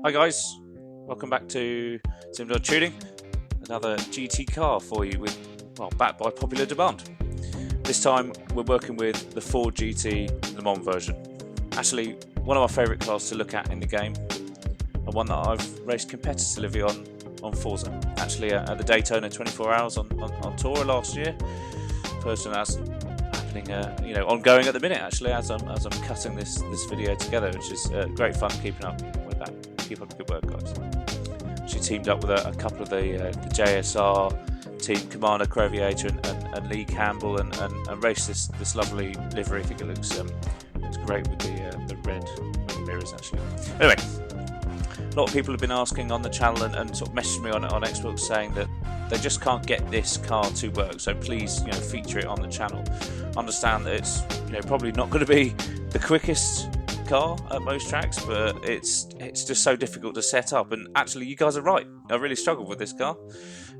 Hi guys, welcome back to SimDod Tuning. Another GT car for you backed by popular demand. This time we're working with the Ford GT Le Mans version. Actually, one of my favourite cars to look at in the game, and one that I've raced competitively on Forza. Actually, at the Daytona 24 Hours on tour last year. First one that's happening, ongoing at the minute. Actually, as I'm cutting this video together, which is great fun keeping up with that. Keep up the good work, guys. She teamed up with a couple of the JSR team, Commander Creviator and Lee Campbell, and raced this lovely livery. I think it looks great with the red mirrors. Actually, anyway, a lot of people have been asking on the channel and sort of messaged me on Xbox saying that they just can't get this car to work. So please, feature it on the channel. Understand that it's probably not going to be the quickest car at most tracks, but it's just so difficult to set up. And actually, you guys are right. I really struggled with this car.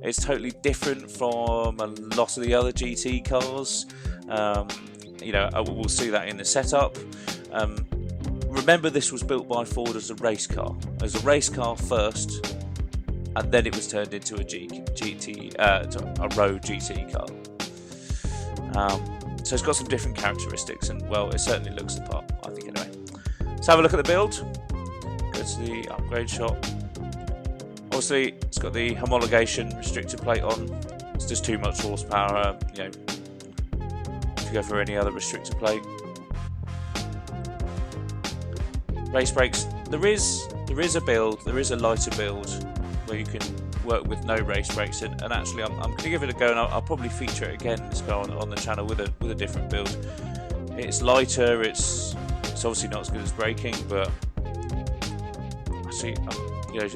It's totally different from a lot of the other GT cars. We'll see that in the setup. Remember, this was built by Ford as a race car. As a race car first, and then it was turned into a road GT car. So it's got some different characteristics, and well, it certainly looks the part, I think, anyway. Let's have a look at the build. Go to the upgrade shop. Obviously, it's got the homologation restrictor plate on. It's just too much horsepower. If you go for any other restrictor plate. Race brakes. There is a build. There is a lighter build where you can work with no race brakes, and actually, I'm going to give it a go, and I'll probably feature it again this car on the channel with a different build. It's lighter. It's obviously not as good as braking, but actually,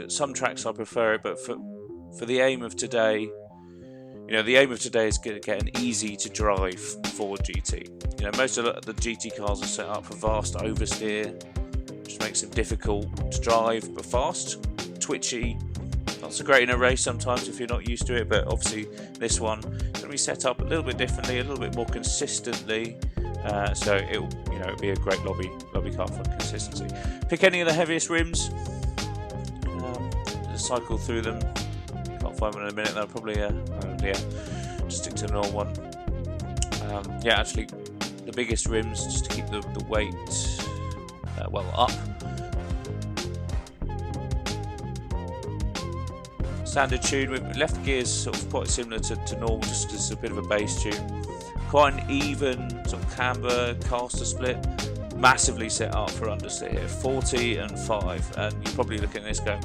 some tracks I prefer it. But for the aim of today, the aim of today is to get an easy to drive Ford GT. Most of the GT cars are set up for vast oversteer, which makes them difficult to drive, but fast, twitchy. Not so great in a race sometimes if you're not used to it, but obviously this one is going to be set up a little bit differently, a little bit more consistently. So it'll be a great lobby car for consistency. Pick any of the heaviest rims. Just cycle through them. Can't find one in a minute though. Probably just stick to the normal one. Actually, the biggest rims just to keep the weight up. Standard tune. We've left the gears sort of quite similar to normal, just as a bit of a bass tune. Quite an even sort of camber caster split, massively set up for understeer here, 40 and 5, and you're probably looking at this going,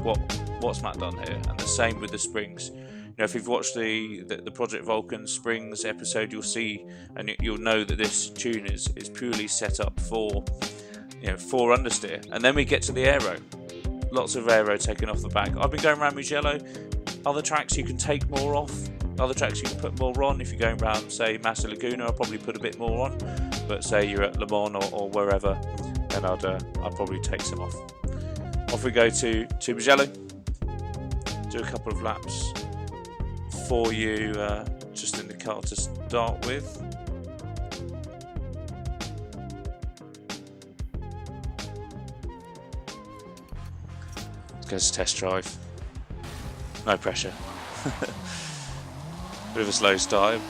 what's Matt done here? And the same with the springs. If you've watched the Project Vulcan springs episode, you'll see and you'll know that this tune is purely set up for for understeer. And then we get to the aero, lots of aero taken off the back. I've been going around Mugello. Other tracks you can take more off. Other tracks you can put more on. If you're going around, say, Massa Laguna, I'll probably put a bit more on. But say you're at Le Mans or wherever, then I'd probably take some off. Off we go to Mugello. Do a couple of laps for you, just in the car to start with. Let's go to test drive. No pressure. Bit of a slow start.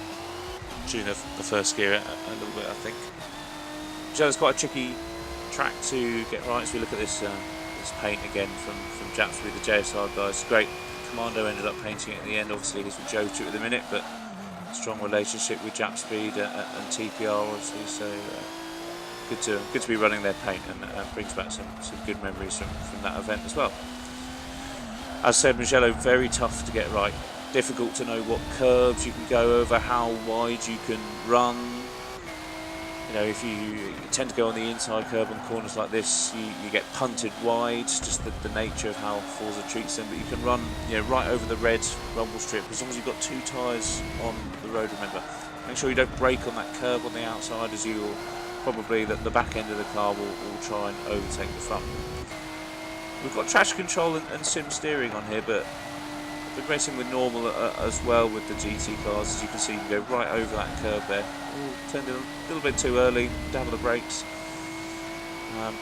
Tune the first gear a little bit, I think. It's quite a tricky track to get right. So we look at this paint again from Japsby, the JSR guys. Great. Commando ended up painting it at the end. Obviously, he's with Joe too at the minute, but strong relationship with Japspeed and TPR, obviously. So good to be running their paint, and brings back some good memories from that event as well. As said, Mugello, very tough to get right. Difficult to know what curves you can go over, how wide you can run. If you tend to go on the inside curve on corners like this, you get punted wide, just the nature of how Forza treats them. But you can run right over the red rumble strip as long as you've got 2 tyres on the road, remember. Make sure you don't brake on that curve on the outside, as you will probably, the back end of the car will try and overtake the front. We've got traction control and sim steering on here, but I've been racing with normal as well with the GT cars. As you can see, you can go right over that curve there. Turned in a little bit too early, down on the brakes.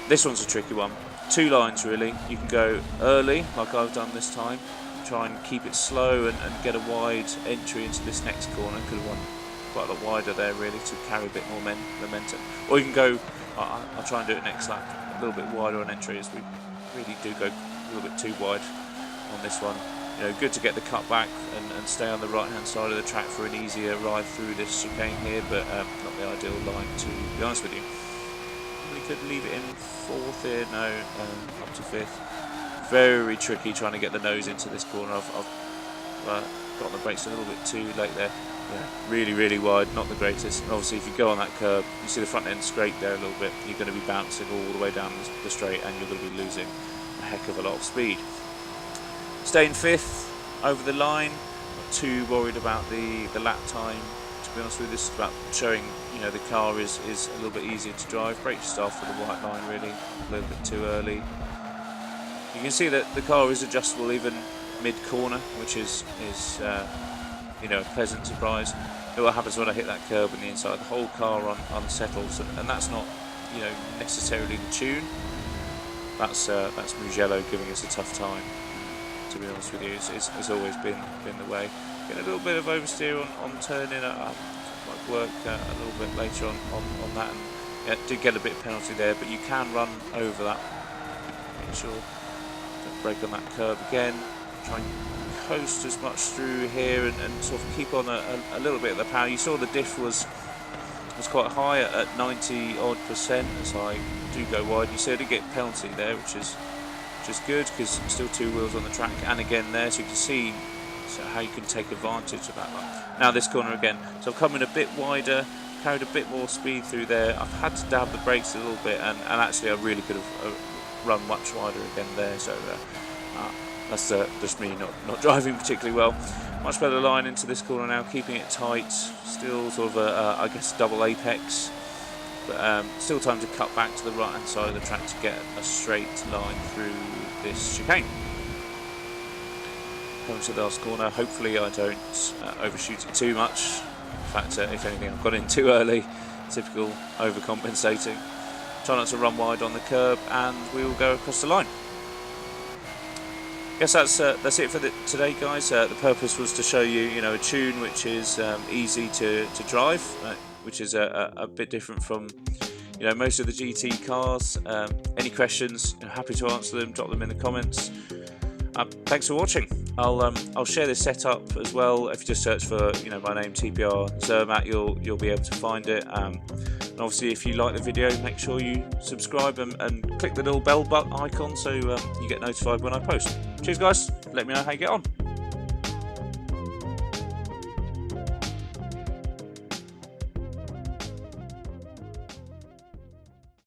This one's a tricky one. two lines really. You can go early, like I've done this time, try and keep it slow and get a wide entry into this next corner. Could have won quite a lot wider there really to carry a bit more momentum. Or you can go, I'll try and do it next lap, a little bit wider on entry, as we really do go a little bit too wide on this one. You know, good to get the cut back and stay on the right hand side of the track for an easier ride through this chicane here, but not the ideal line, to be honest with you. We could leave it in fourth here, no, up to fifth. Very tricky trying to get the nose into this corner. I've got on the brakes a little bit too late there. Yeah, really wide, not the greatest. And obviously if you go on that curb, you see the front end scrape there a little bit, you're going to be bouncing all the way down the straight and you're going to be losing a heck of a lot of speed. Staying fifth over the line, not too worried about the lap time. To be honest with you, this is about showing, you know, the car is a little bit easier to drive. Brake just off with the white line really, a little bit too early. You can see that the car is adjustable even mid-corner, which is you know, a pleasant surprise. What happens when I hit that curb on the inside, the whole car unsettles, and that's not, you know, necessarily the tune. That's Mugello giving us a tough time. To be honest with you, it's always been the way. Getting a little bit of oversteer on turning, might work a little bit later on that, and yeah, did get a bit of penalty there, but you can run over that. Make sure don't brake on that curb again. Try and coast as much through here and sort of keep on a little bit of the power. You saw the diff was quite high at 90 odd percent as I do go wide. You see I did get penalty there, which is good because still two wheels on the track, and again there, so you can see how you can take advantage of that one. Now this corner again, so I've come in a bit wider, carried a bit more speed through there. I've had to dab the brakes a little bit, and actually I really could have run much wider again there, so that's just me not driving particularly well. Much better line into this corner now, keeping it tight, still sort of I guess double apex, but still time to cut back to the right hand side of the track to get a straight line through this chicane. Coming to the last corner, hopefully I don't overshoot it too much. In fact, if anything, I've got in too early, typical overcompensating. Try not to run wide on the curb, and we will go across the line. Guess that's it for today, guys. The purpose was to show you, you know, a tune which is easy to drive, which is a bit different from, you know, most of the GT cars. Any questions, happy to answer them. Drop them in the comments. Thanks for watching. I'll share this setup as well. If you just search for, you know, my name, TPR Zermatt, you'll be able to find it. And obviously, if you like the video, make sure you subscribe and click the little bell icon so you get notified when I post. Cheers, guys. Let me know how you get on.